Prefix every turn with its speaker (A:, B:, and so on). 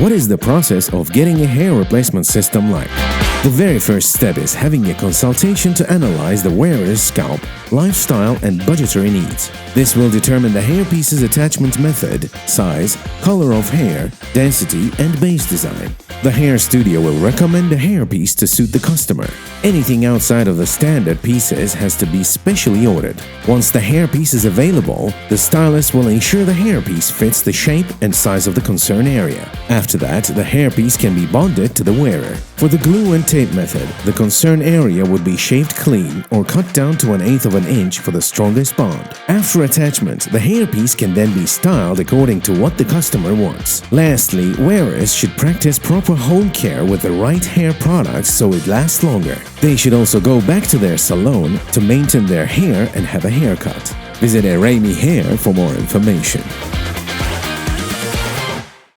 A: What is the process of getting a hair replacement system like? The very first step is having a consultation to analyze the wearer's scalp, lifestyle and budgetary needs. This will determine the hairpiece's attachment method, size, color of hair, density and base design. The hair studio will recommend a hairpiece to suit the customer. Anything outside of the standard pieces has to be specially ordered. Once the hairpiece is available, the stylist will ensure the hairpiece fits the shape and size of the concerned area. After that, the hairpiece can be bonded to the wearer. For the glue and tape method, the concerned area would be shaved clean or cut down to 1/8 of an inch for the strongest bond. After attachment, the hairpiece can then be styled according to what the customer wants. Lastly, wearers should practice proper home care with the right hair products so it lasts longer. They should also go back to their salon to maintain their hair and have a haircut. Visit Aremyhair for more information.